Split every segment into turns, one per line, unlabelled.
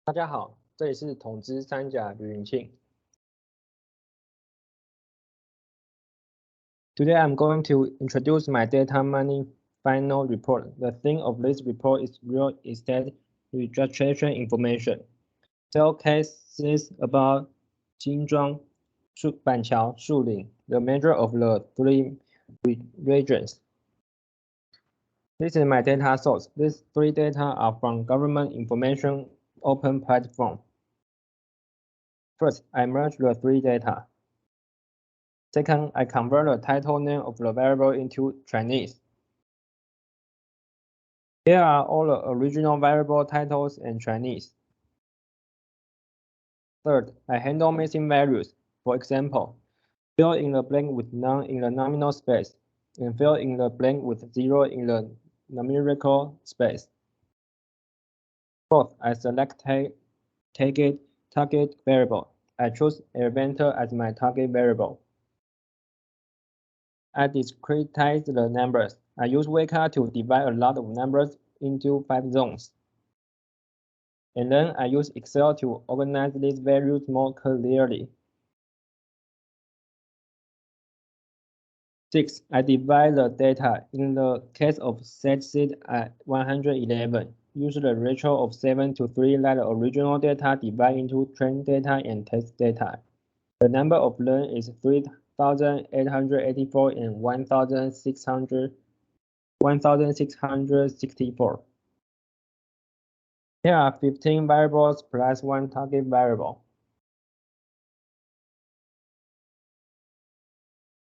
大家好，这里是统资三甲吕云庆。Today I'm going to introduce my data mining final report. The theme of this report is real estate registration information. Sale cases about 金庄、板桥、树林, the major of the three regions. This is my data source. These three data are from government information open platform. First, I merge the three data. Second, I convert the title name of the variable into Chinese. Here are all the original variable titles in Chinese. Third, I handle missing values. For example, fill in the blank with none in the nominal space, and fill in the blank with 0 in the numerical space. Fourth, I select target variable. I choose Elementor as my target variable. I discretize the numbers. I use Weka to divide a lot of numbers into 5 zones. And then I use Excel to organize these values more clearly. 6. I divide the data. In the case of set seed at 111, use the ratio of 7:3 let the original data divide into trained data and test data. The number of learn is 3,884 and 1,664. Here are 15 variables plus 1 target variable.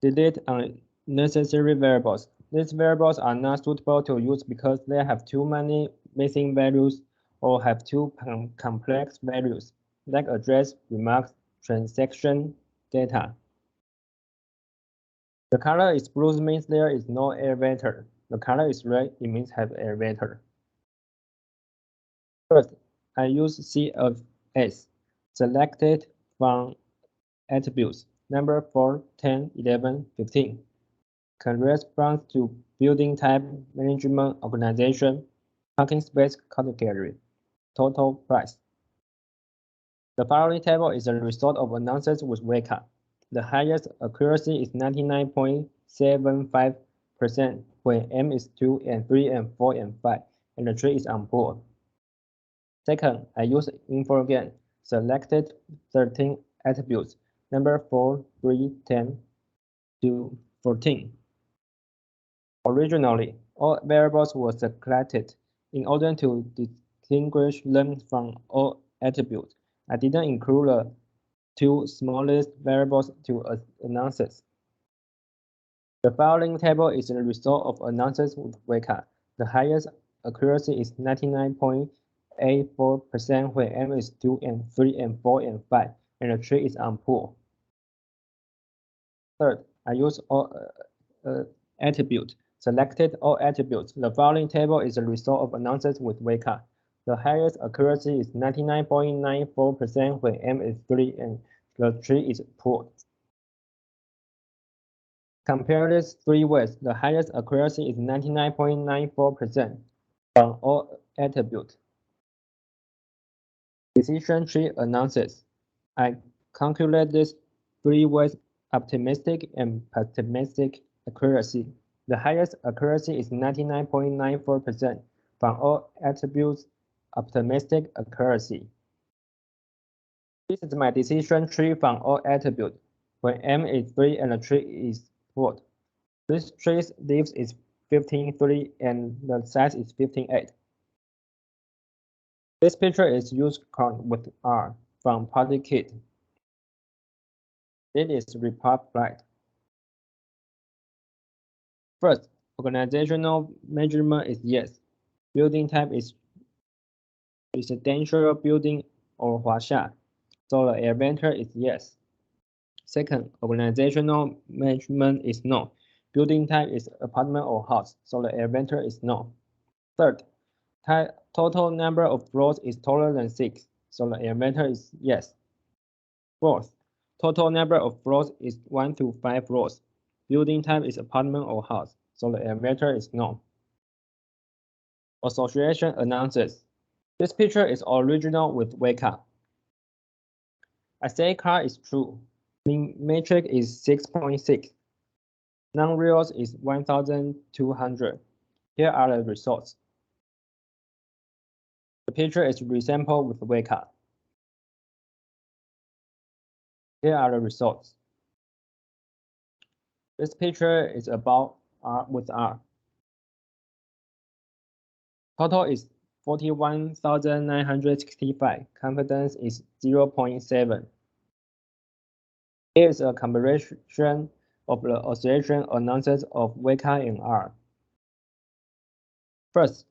Delete unnecessary variables. These variables are not suitable to use because they have too many missing values or have too complex values, like address, remarks, transaction data. The color is blue means there is no elevator. The color is red, it means have elevator. First, I use CFS, selected from attributes, number 4, 10, 11, 15. Corresponds to building type, management organization, parking space category, total price. The following table is a result of analysis with Weka. The highest accuracy is 99.75% when M is 2 and 3 and 4 and 5, and the tree is on board. Second, I use info again, selected 13 attributes, number 4, 3, 10, 2, 14. Originally, all variables were collected. In order to distinguish them from all attributes, I didn't include the 2 smallest variables to analysis. The following table is the result of analysis with Weka. The highest accuracy is 99.84% when M is 2 and 3 and 4 and 5, and the tree is on pool. Third, I use all attributes. Selected all attributes. The following table is the result of analysis with Weka. The highest accuracy is 99.94% when M is 3 and the tree is pooled. Compare these 3 ways. The highest accuracy is 99.94% from all attributes. Decision tree analysis. I calculate these 3 ways optimistic and pessimistic accuracy. The highest accuracy is 99.94% from all attributes, optimistic accuracy. This is my decision tree from all attributes. When M is 3 and the tree is 4. This tree's leaves is 15.3 and the size is 15.8. This picture is used with R from Party Kit. It is report flight. First, organizational measurement is yes. Building type is residential building or Huaxia, so the elevator is yes. Second, organizational measurement is no. Building type is apartment or house, so the elevator is no. Third, total number of floors is taller than 6, so the elevator is yes. Fourth, total number of floors is 1 to 5 floors. Building type is apartment or house, so the elevator is no. Association analysis. This picture is original with wake up. I say car is true. Mean metric is 6.6. Non-reals is 1,200. Here are the results. The picture is resampled with wake up. Here are the results. This picture is about R with R. Total is 41,965. Confidence is 0.7. Here is a comparison of the oscillation analysis of wake-up in R. First,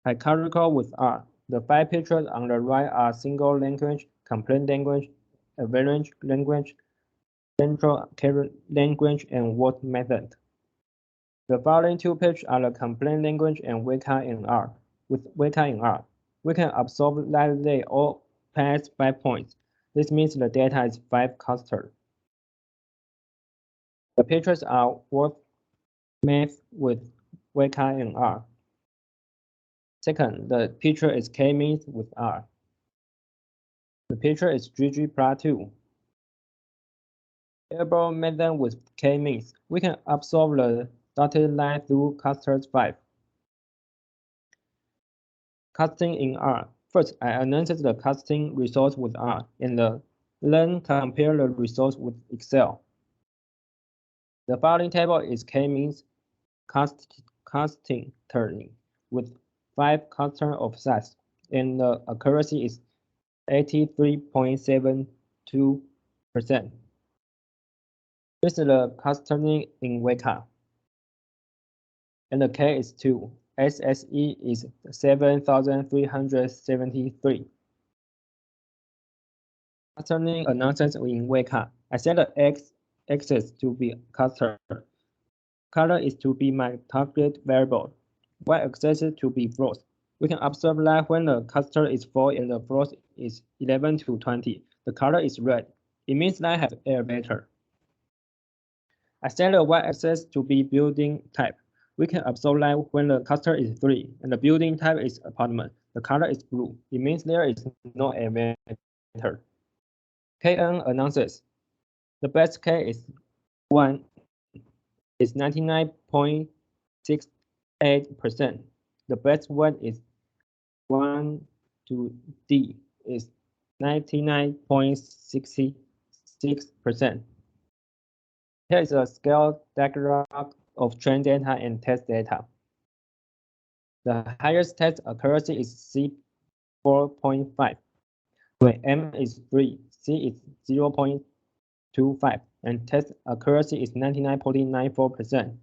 hierarchical with R. The 5 pictures on the right are single language, complete language, avalanche language, central language, and word method. The following 2 pictures are the complete language and wake-up in R. With wake-up in R, we can observe that they all pass 5 points. This means the data is 5 clusters. The pictures are word math with wake-up in R. Second, the picture is K-means with R. The picture is GG plot 2. Airball method with K-means. We can observe the dotted line through clusters 5. Casting in R. First, I announced the casting results with R and then compare the results with Excel. The following table is K-means casting turning with 5 clusters of size, and the accuracy is 83.72%. This is the casting in wake up, and the K is 2. SSE is 7,373. Casting analysis in wake up. I set the X-axis to be cluster. Color is to be my target variable. Y-axis to be frost. We can observe that when the cluster is full and the frost is 11 to 20, the color is red. It means that I have elevator. I set the Y-axis to be building type. We can observe that when the cluster is 3 and the building type is apartment, the color is blue. It means there is no elevator. KN announces. The best case is 1 is 99.68%. The best one is 1 to D is 99.66%. Here is a scale diagram of train data and test data. The highest test accuracy is C 4.5, where M is 3, C is 0.25, and test accuracy is 99.94%.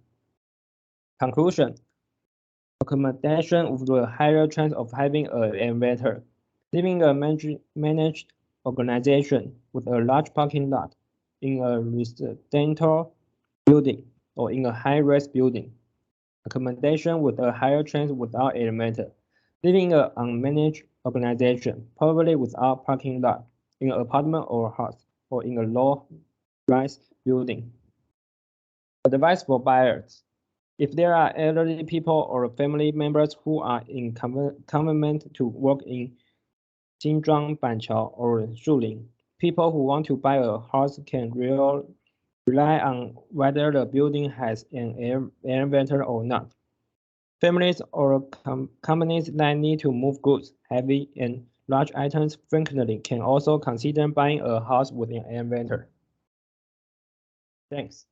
Conclusion: accommodation of the higher chance of having an elevator. Living a managed organization with a large parking lot in a residential building or in a high-rise building. Accommodation with a higher chance without elevator. Living an unmanaged organization, probably without parking lot, in an apartment or house, or in a low-rise building. Advice for buyers. If there are elderly people or family members who are in confinement to work in Jinzhuang, Banqiao, or Shulin, people who want to buy a house can rely on whether the building has an elevator or not. Families or companies that need to move goods, heavy and large items frequently can also consider buying a house with an elevator. Thanks.